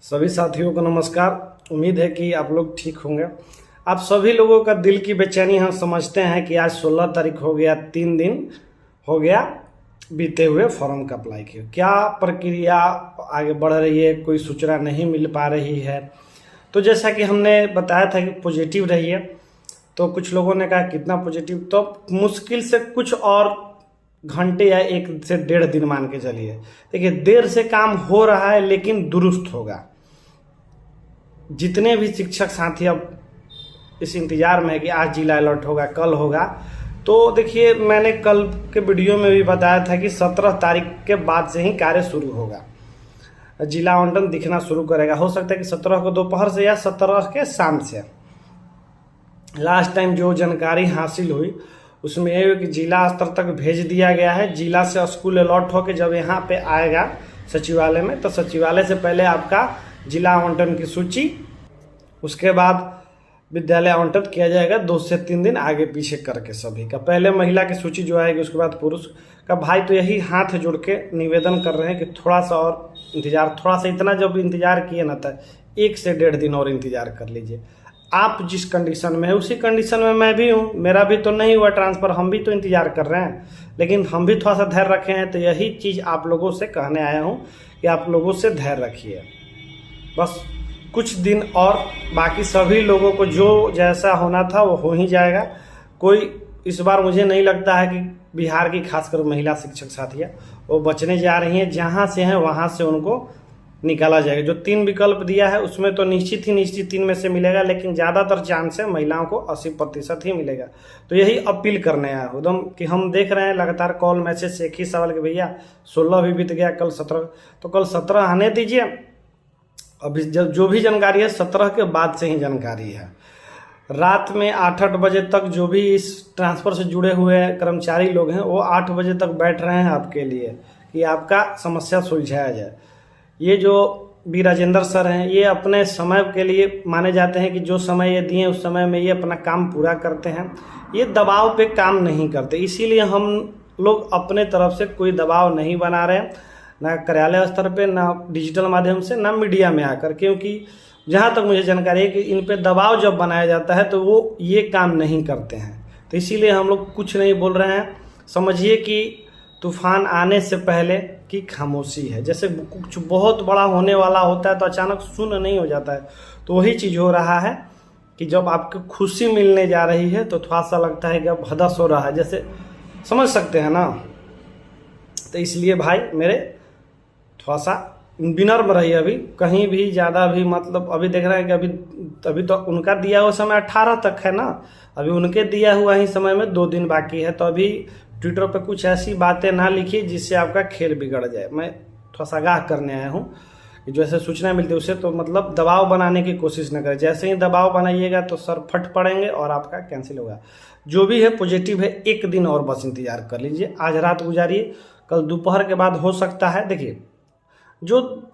सभी साथियों को नमस्कार। उम्मीद है कि आप लोग ठीक होंगे। आप सभी लोगों का दिल की बेचैनी हम समझते हैं कि आज 16 तारीख हो गया, 3 दिन हो गया बीते हुए फॉर्म का अप्लाई किया। क्या प्रक्रिया आगे बढ़ रही है, कोई सूचना नहीं मिल पा रही है। तो जैसा कि हमने बताया था कि पॉजिटिव रही है, तो कुछ लोगों ने कहा कितना पॉजिटिव, तो मुश्किल से कुछ और घंटे या 1 से 1.5 दिन मान के चलिए। देखिए, देर से काम हो रहा है लेकिन दुरुस्त होगा। जितने भी शिक्षक साथी अब इस इंतजार में है कि आज जिला अलर्ट होगा, कल होगा, तो देखिए मैंने कल के वीडियो में भी बताया था कि 17 तारीख के बाद से ही कार्य शुरू होगा। जिला आवंटन दिखना शुरू करेगा। हो सकता है कि 17 को दोपहर से या 17 के शाम से। लास्ट टाइम जो जानकारी हासिल हुई उसमें यह है कि जिला स्तर तक भेज दिया गया है। जिला से स्कूल अलॉट होकर जब यहाँ पे आएगा सचिवालय में, तो सचिवालय से पहले आपका जिला आवंटन की सूची, उसके बाद विद्यालय आवंटन किया जाएगा 2 से 3 दिन आगे पीछे करके सभी का। पहले महिला की सूची जो आएगी, उसके बाद पुरुष का। भाई तो यही हाथ जोड़ के निवेदन कर रहे हैं कि थोड़ा सा और इंतजार, थोड़ा सा इतना जब इंतजार किए ना था, 1 से 1.5 दिन और इंतजार कर लीजिए। आप जिस कंडीशन में है उसी कंडीशन में मैं भी हूँ। मेरा भी तो नहीं हुआ ट्रांसफ़र, हम भी तो इंतजार कर रहे हैं, लेकिन हम भी थोड़ा सा धैर्य रखे हैं। तो यही चीज़ आप लोगों से कहने आया हूँ कि आप लोगों से धैर्य रखिए। बस कुछ दिन और, बाकी सभी लोगों को जो जैसा होना था वो हो ही जाएगा। कोई इस बार मुझे नहीं लगता है कि बिहार की खासकर महिला शिक्षक साथियाँ वो बचने जा रही हैं। जहाँ से हैं वहाँ से उनको निकाला जाएगा। जो 3 विकल्प दिया है उसमें तो निश्चित ही 3 में से मिलेगा, लेकिन ज़्यादातर चांस है महिलाओं को 80% ही मिलेगा। तो यही अपील करने आया हूँ एकदम कि हम देख रहे हैं लगातार कॉल मैसेज से एक ही सवाल कि भैया 16 भी बीत गया, कल 17, तो कल 17 आने दीजिए। अभी जो भी जानकारी है 17 के बाद से ही जानकारी है। रात में 8-8 बजे तक जो भी इस ट्रांसफ़र से जुड़े हुए कर्मचारी लोग हैं वो 8 बजे तक बैठ रहे हैं आपके लिए कि आपका समस्या सुलझाया जाए। ये जो बी राजेंद्र सर हैं, ये अपने समय के लिए माने जाते हैं कि जो समय ये दिए उस समय में ये अपना काम पूरा करते हैं। ये दबाव पे काम नहीं करते, इसीलिए हम लोग अपने तरफ से कोई दबाव नहीं बना रहे हैं, ना कार्यालय स्तर पे, ना डिजिटल माध्यम से, ना मीडिया में आकर। क्योंकि जहाँ तक मुझे जानकारी है कि इन पे दबाव जब बनाया जाता है तो वो ये काम नहीं करते हैं। तो इसीलिए हम लोग कुछ नहीं बोल रहे हैं। समझिए कि तूफान आने से पहले की खामोशी है। जैसे कुछ बहुत बड़ा होने वाला होता है तो अचानक शून्य नहीं हो जाता है, तो वही चीज़ हो रहा है कि जब आपको खुशी मिलने जा रही है तो थोड़ा सा लगता है कि अब हदस हो रहा है, जैसे समझ सकते हैं ना। तो इसलिए भाई मेरे थोड़ा सा विनम्र रहिए। अभी कहीं भी ज़्यादा भी मतलब, अभी देख रहे हैं कि अभी तो उनका दिया हुआ समय 18 तक है ना। अभी उनके दिया हुआ ही समय में 2 दिन बाकी है। तो अभी ट्विटर पे कुछ ऐसी बातें ना लिखिए जिससे आपका खेल बिगड़ जाए। मैं थोड़ा सा आगाह करने आया हूँ कि जैसे सूचना मिलती है उसे तो मतलब दबाव बनाने की कोशिश न करें। जैसे ही दबाव बनाइएगा तो सर फट पड़ेंगे और आपका कैंसिल होगा। जो भी है पॉजिटिव है, 1 दिन और बस इंतजार कर लीजिए। आज रात गुजारिए, कल दोपहर के बाद हो सकता है। देखिए, जो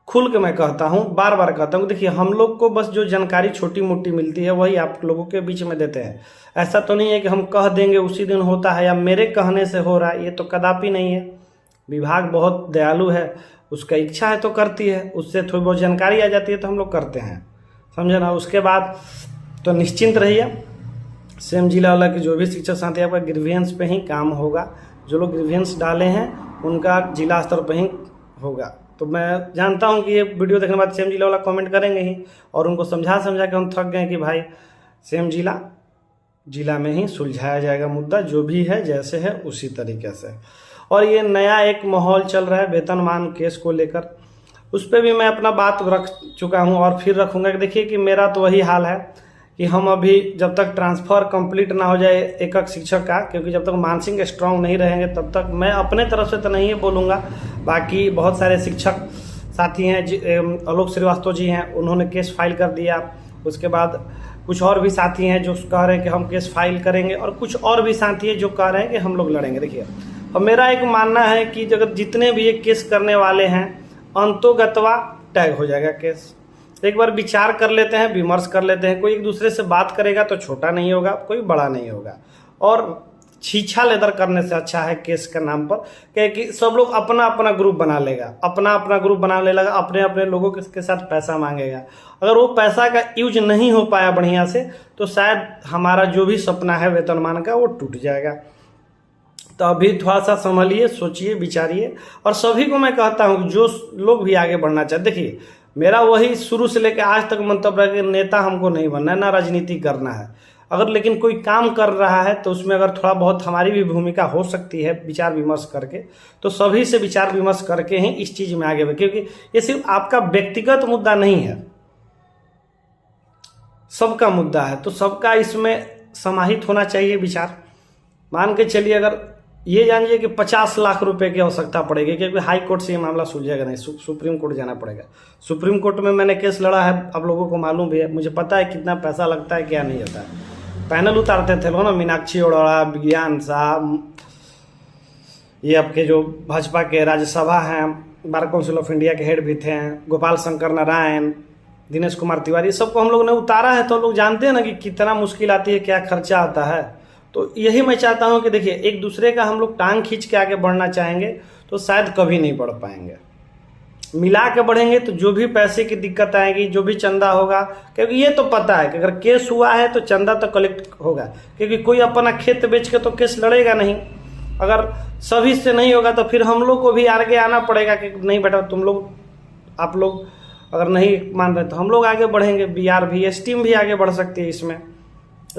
खुल के मैं कहता हूँ, बार बार कहता हूँ, देखिए हम लोग को बस जो जानकारी छोटी मोटी मिलती है वही आप लोगों के बीच में देते हैं। ऐसा तो नहीं है कि हम कह देंगे उसी दिन होता है या मेरे कहने से हो रहा है, ये तो कदापि नहीं है। विभाग बहुत दयालु है, उसका इच्छा है तो करती है, उससे थोड़ी बहुत जानकारी आ जाती है तो हम लोग करते हैं, समझे ना। उसके बाद तो निश्चिंत रहिए। सेम जिला वाला के जो भी शिक्षक साथी आपका ग्रीवियंस पे ही काम होगा। जो लोग ग्रीवियंस डाले हैं उनका जिला स्तर पर ही होगा। तो मैं जानता हूं कि ये वीडियो देखने के बाद सेम जिला वाला कमेंट करेंगे ही, और उनको समझा के हम थक गए कि भाई सेम जिला में ही सुलझाया जाएगा मुद्दा, जो भी है जैसे है उसी तरीके से। और ये नया एक माहौल चल रहा है वेतनमान केस को लेकर, उस पर भी मैं अपना बात रख चुका हूँ और फिर रखूँगा। देखिए कि मेरा तो वही हाल है कि हम अभी जब तक ट्रांसफ़र कंप्लीट ना हो जाए एक शिक्षक का, क्योंकि जब तक मानसिक स्ट्रांग नहीं रहेंगे तब तक मैं अपने तरफ से तो नहीं बोलूँगा। बाकी बहुत सारे शिक्षक साथी हैं, आलोक श्रीवास्तव जी हैं, उन्होंने केस फाइल कर दिया। उसके बाद कुछ और भी साथी हैं जो कह रहे हैं कि हम केस फाइल करेंगे, और कुछ और भी साथी हैं जो कह रहे हैं कि हम लोग लड़ेंगे। देखिए, और मेरा एक मानना है कि अगर जितने भी ये केस करने वाले हैं अंतोगत्वा टैग हो जाएगा केस। एक बार विचार कर लेते हैं, विमर्श कर लेते हैं। कोई एक दूसरे से बात करेगा तो छोटा नहीं होगा, कोई बड़ा नहीं होगा। और छीछा लेदर करने से अच्छा है केस के नाम पर, क्योंकि सब लोग अपना अपना ग्रुप बना लेगा, अपना अपना ग्रुप बनाने लगा, अपने अपने लोगों के साथ पैसा मांगेगा। अगर वो पैसा का यूज नहीं हो पाया बढ़िया से तो शायद हमारा जो भी सपना है वेतनमान का वो टूट जाएगा। तो अभी थोड़ा सा संभलिए, सोचिए, विचारिए। और सभी को मैं कहता हूँ जो लोग भी आगे बढ़ना चाहते, देखिए मेरा वही शुरू से लेकर आज तक मंतव्य है कि नेता हमको नहीं बनना है, ना राजनीति करना है। अगर लेकिन कोई काम कर रहा है तो उसमें अगर थोड़ा बहुत हमारी भी भूमिका हो सकती है विचार विमर्श करके, तो सभी से विचार विमर्श करके ही इस चीज़ में आगे बढ़े, क्योंकि ये सिर्फ आपका व्यक्तिगत मुद्दा नहीं है, सबका मुद्दा है। तो सबका इसमें समाहित होना चाहिए विचार। मान के चलिए, अगर ये जानिए कि 50 लाख रुपए की आवश्यकता पड़ेगी, क्योंकि हाई कोर्ट से ये मामला सुलझेगा नहीं, सुप्रीम कोर्ट जाना पड़ेगा। सुप्रीम कोर्ट में मैंने केस लड़ा है, आप लोगों को मालूम भी है, मुझे पता है कितना पैसा लगता है, क्या नहीं होता है। पैनल उतारते थे लोग ना, मीनाक्षी अरोड़ा, विज्ञान साहब, ये आपके जो भाजपा के राज्यसभा हैं, बार काउंसिल ऑफ इंडिया के हेड भी थे, गोपाल शंकर नारायण, दिनेश कुमार तिवारी, सबको हम लोग ने उतारा है। तो लोग जानते हैं ना कि कितना मुश्किल आती है, क्या खर्चा आता है। तो यही मैं चाहता हूं कि देखिए, एक दूसरे का हम लोग टांग खींच के आगे बढ़ना चाहेंगे तो शायद कभी नहीं बढ़ पाएंगे। मिला के बढ़ेंगे तो जो भी पैसे की दिक्कत आएगी, जो भी चंदा होगा, क्योंकि ये तो पता है कि अगर केस हुआ है तो चंदा तो कलेक्ट होगा, क्योंकि कोई अपना खेत बेच के तो केस लड़ेगा नहीं। अगर सभी से नहीं होगा तो फिर हम लोग को भी आगे आना पड़ेगा कि नहीं बेटा तुम लोग, आप लोग अगर नहीं मान रहे तो हम लोग आगे बढ़ेंगे। BRVS टीम भी आगे बढ़ सकती है इसमें।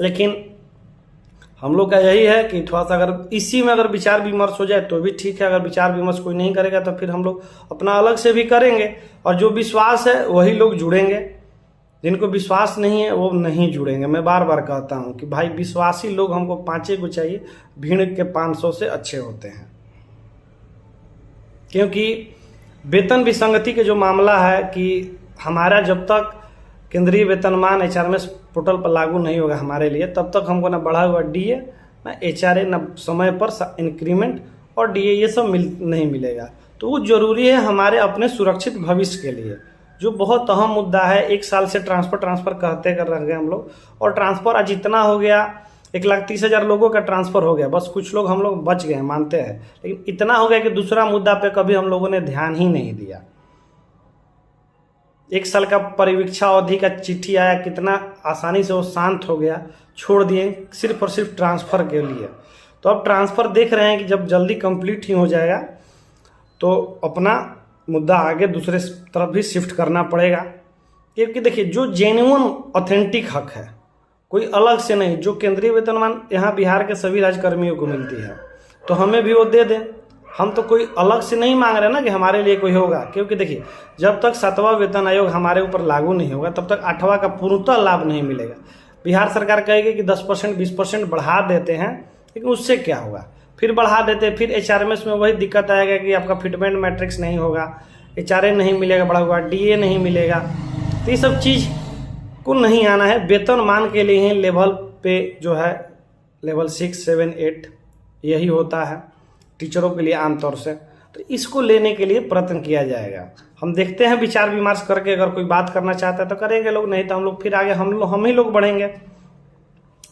लेकिन हम लोग का यही है कि थोड़ा सा अगर इसी में अगर विचार विमर्श हो जाए तो भी ठीक है, अगर विचार विमर्श कोई नहीं करेगा तो फिर हम लोग अपना अलग से भी करेंगे, और जो विश्वास है वही लोग जुड़ेंगे, जिनको विश्वास नहीं है वो नहीं जुड़ेंगे। मैं बार बार कहता हूँ कि भाई विश्वासी लोग हमको 5 को चाहिए, भीड़ के 500 से अच्छे होते हैं। क्योंकि वेतन विसंगति के जो मामला है कि हमारा जब तक केंद्रीय वेतनमान HRMS पोर्टल पर लागू नहीं होगा हमारे लिए, तब तक हमको ना बढ़ा हुआ DA, ना HRA, ना समय पर इंक्रीमेंट और DA ये सब नहीं मिलेगा। तो वो जरूरी है हमारे अपने सुरक्षित भविष्य के लिए, जो बहुत अहम मुद्दा है। 1 साल से ट्रांसफर कहते कर रह गए हम लोग, और ट्रांसफर आज इतना हो गया, 1,30,000 लोगों का ट्रांसफर हो गया। बस कुछ लोग हम लोग बच गए, मानते हैं, लेकिन इतना हो गया कि दूसरा मुद्दा पे कभी हम लोगों ने ध्यान ही नहीं दिया। 1 साल का परिवीक्षा अवधि का चिट्ठी आया, कितना आसानी से वो शांत हो गया, छोड़ दिए सिर्फ और सिर्फ ट्रांसफर के लिए। तो अब ट्रांसफर देख रहे हैं कि जब जल्दी कंप्लीट ही हो जाएगा तो अपना मुद्दा आगे दूसरे तरफ भी शिफ्ट करना पड़ेगा। क्योंकि देखिए, जो जेन्युइन ऑथेंटिक हक है, कोई अलग से नहीं, जो केंद्रीय वेतनमान यहाँ बिहार के सभी राज्यकर्मियों को मिलती है, तो हमें भी वो दे दें। हम तो कोई अलग से नहीं मांग रहे ना कि हमारे लिए कोई होगा, क्योंकि देखिए जब तक 7वां वेतन आयोग हमारे ऊपर लागू नहीं होगा तब तक 8वां का पूर्णतः लाभ नहीं मिलेगा। बिहार सरकार कहेगी कि 10% 20% बढ़ा देते हैं, लेकिन उससे क्या होगा, फिर बढ़ा देते, फिर HRMS में वही दिक्कत आएगा कि आपका फिटमेंट मैट्रिक्स नहीं होगा, HRA नहीं मिलेगा बढ़ा हुआ, DA नहीं मिलेगा। तो ये सब चीज़ को नहीं आना है। वेतन मान के लिए ही लेवल पे जो है लेवल 6, 7, 8 यही होता है टीचरों के लिए आमतौर से। तो इसको लेने के लिए प्रयत्न किया जाएगा। हम देखते हैं विचार विमर्श करके, अगर कोई बात करना चाहता है तो करेंगे लोग, नहीं तो हम लोग फिर आगे हम ही लोग बढ़ेंगे।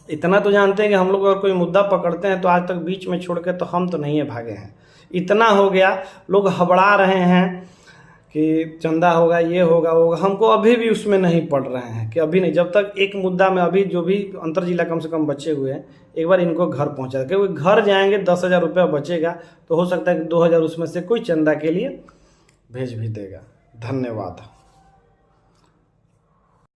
इतना तो जानते हैं कि हम लोग अगर कोई मुद्दा पकड़ते हैं तो आज तक बीच में छोड़ के तो हम तो नहीं है भागे हैं। इतना हो गया, लोग हबड़ा रहे हैं कि चंदा होगा, ये होगा, वो होगा। हमको अभी भी उसमें नहीं पड़ रहे हैं कि अभी नहीं, जब तक एक मुद्दा में अभी जो भी अंतर जिला कम से कम बचे हुए हैं एक बार इनको घर पहुंचा, क्योंकि घर जाएंगे 10,000 रुपया बचेगा तो हो सकता है कि 2,000 उसमें से कोई चंदा के लिए भेज भी देगा। धन्यवाद।